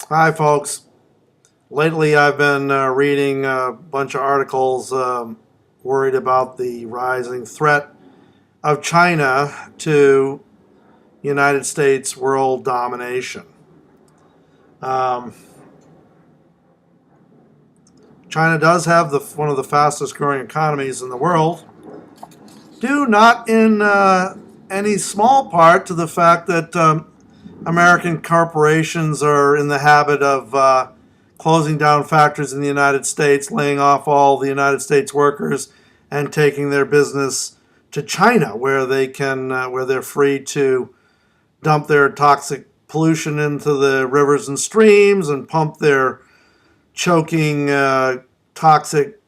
Hi, folks. Lately, I've been reading a bunch of articles worried about the rising threat of China to United States world domination. Um, China does have one of the fastest growing economies in the world, due not in any small part to the fact that American corporations are in the habit of closing down factories in the United States, laying off all the United States workers, and taking their business to China, where they're free to dump their toxic pollution into the rivers and streams and pump their choking toxic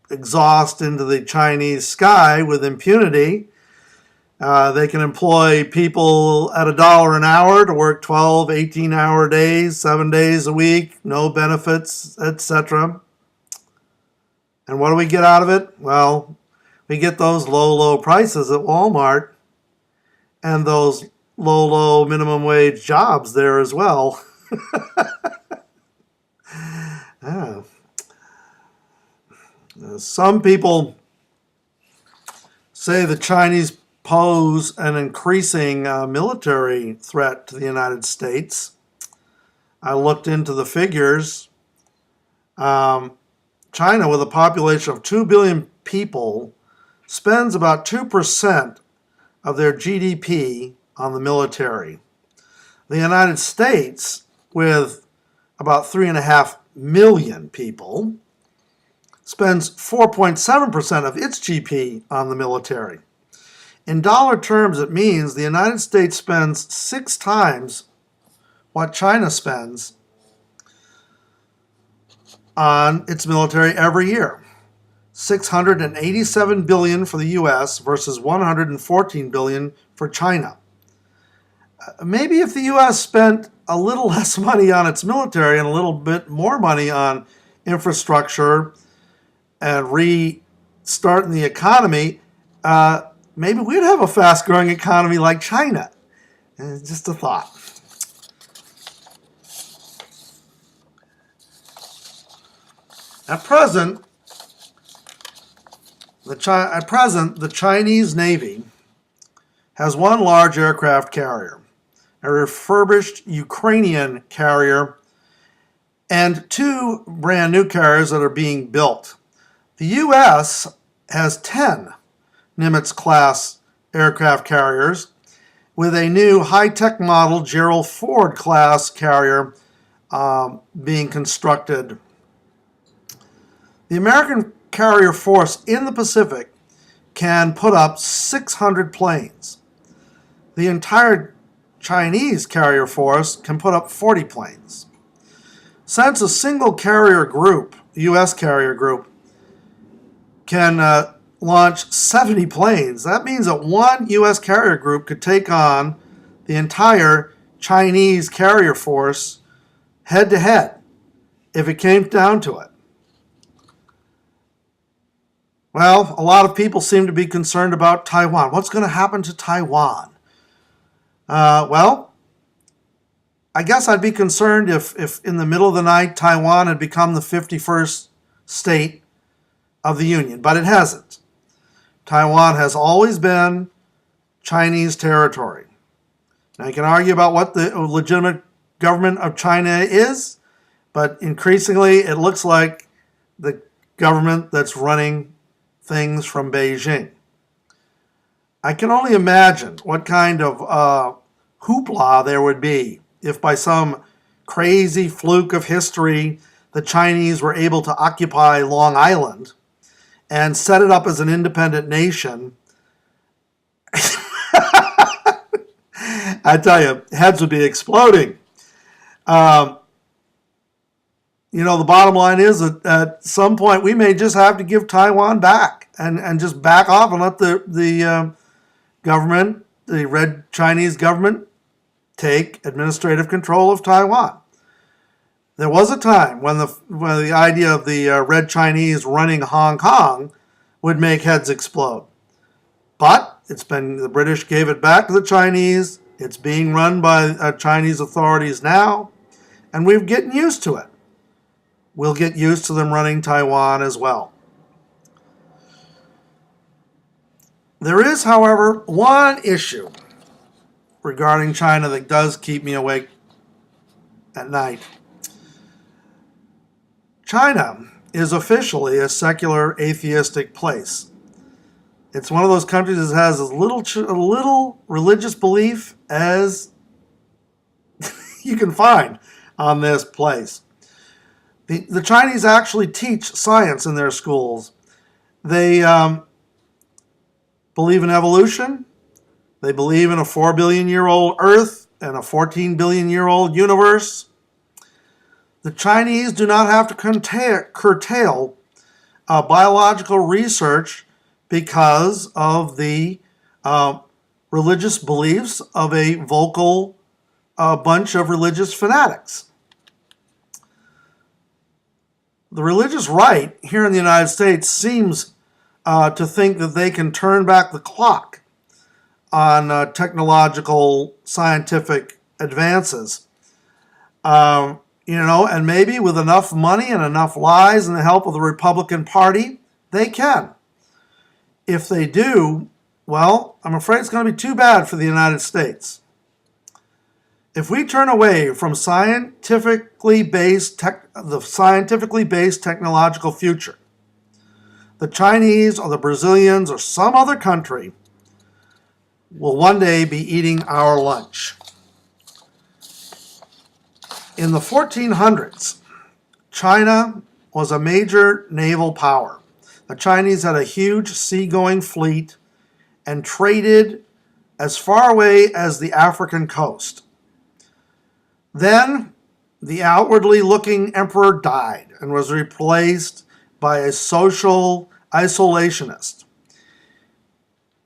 exhaust into the Chinese sky with impunity. They can employ people at $1 an hour to work 12, 18-hour days, 7 days a week, no benefits, etc. And what do we get out of it? Well, we get those low prices at Walmart and those low minimum wage jobs there as well. Yeah. Some people say the Chinese pose an increasing military threat to the United States. I looked into the figures. China, with a population of 2 billion people, spends about 2% of their GDP on the military. The United States, with about 3.5 million people, spends 4.7% of its GDP on the military. In dollar terms, it means the United States spends 6 times what China spends on its military every year. $687 billion for the U.S. versus $114 billion for China. Maybe if the U.S. spent a little less money on its military and a little bit more money on infrastructure and restarting the economy, maybe we'd have a fast-growing economy like China. Just a thought. At present, the Chinese Navy has one large aircraft carrier, a refurbished Ukrainian carrier, and 2 brand new carriers that are being built. The U.S. has 10 Nimitz-class aircraft carriers, with a new high-tech model Gerald Ford-class carrier being constructed. The American carrier force in the Pacific can put up 600 planes. The entire Chinese carrier force can put up 40 planes. Since a single carrier group, U.S. carrier group, can launch 70 planes, that means that one U.S. carrier group could take on the entire Chinese carrier force head to head if it came down to it. Well, a lot of people seem to be concerned about Taiwan. What's going to happen to Taiwan? Well, I guess I'd be concerned if in the middle of the night Taiwan had become the 51st state of the Union, but it hasn't. Taiwan has always been Chinese territory. Now, you can argue about what the legitimate government of China is, but increasingly it looks like the government that's running things from Beijing. I can only imagine what kind of hoopla there would be if by some crazy fluke of history the Chinese were able to occupy Long Island and set it up as an independent nation. I tell you, heads would be exploding. The bottom line is that at some point we may just have to give Taiwan back and just back off and let the government, the Red Chinese government, take administrative control of Taiwan. There was a time when the idea of the Red Chinese running Hong Kong would make heads explode. But the British gave it back to the Chinese. It's being run by Chinese authorities now. And we're getting used to it. We'll get used to them running Taiwan as well. There is, however, one issue regarding China that does keep me awake at night. China is officially a secular, atheistic place. It's one of those countries that has as little religious belief as you can find on this place. The Chinese actually teach science in their schools. They believe in evolution. They believe in a 4 billion year old Earth and a 14 billion year old universe. The Chinese do not have to curtail biological research because of the religious beliefs of a vocal bunch of religious fanatics. The religious right here in the United States seems to think that they can turn back the clock on technological scientific advances. And maybe with enough money and enough lies and the help of the Republican Party, they can. If they do, well, I'm afraid it's going to be too bad for the United States. If we turn away from the scientifically based technological future, the Chinese or the Brazilians or some other country will one day be eating our lunch. In the 1400s, China was a major naval power. The Chinese had a huge seagoing fleet and traded as far away as the African coast. Then the outwardly looking emperor died and was replaced by a social isolationist.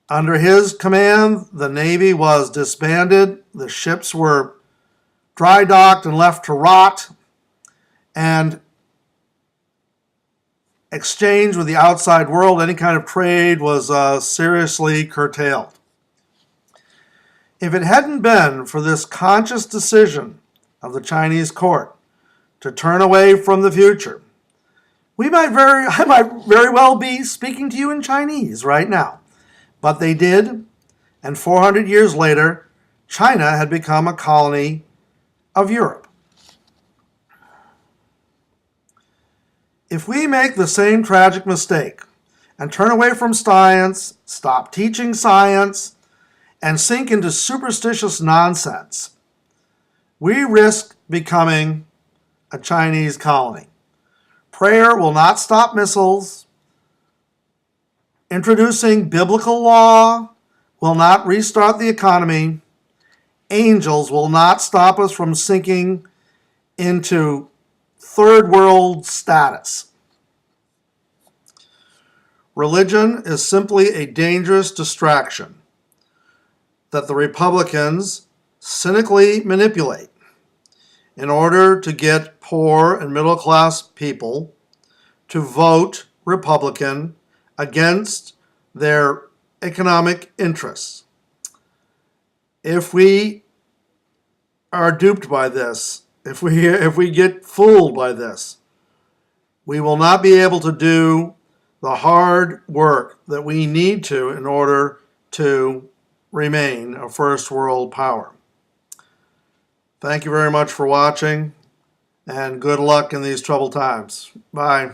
Under his command, the Navy was disbanded, the ships were dry docked and left to rot, and exchange with the outside world, any kind of trade, was seriously curtailed. If it hadn't been for this conscious decision of the Chinese court to turn away from the future, I might very well be speaking to you in Chinese right now. But they did, and 400 years later, China had become a colony of Europe. If we make the same tragic mistake and turn away from science, stop teaching science, and sink into superstitious nonsense, we risk becoming a Chinese colony. Prayer will not stop missiles. Introducing biblical law will not restart the economy. Angels will not stop us from sinking into third world status. Religion is simply a dangerous distraction that the Republicans cynically manipulate in order to get poor and middle class people to vote Republican against their economic interests. If we are duped by this, if we get fooled by this, we will not be able to do the hard work that we need to in order to remain a first world power. Thank you very much for watching, and good luck in these troubled times. Bye.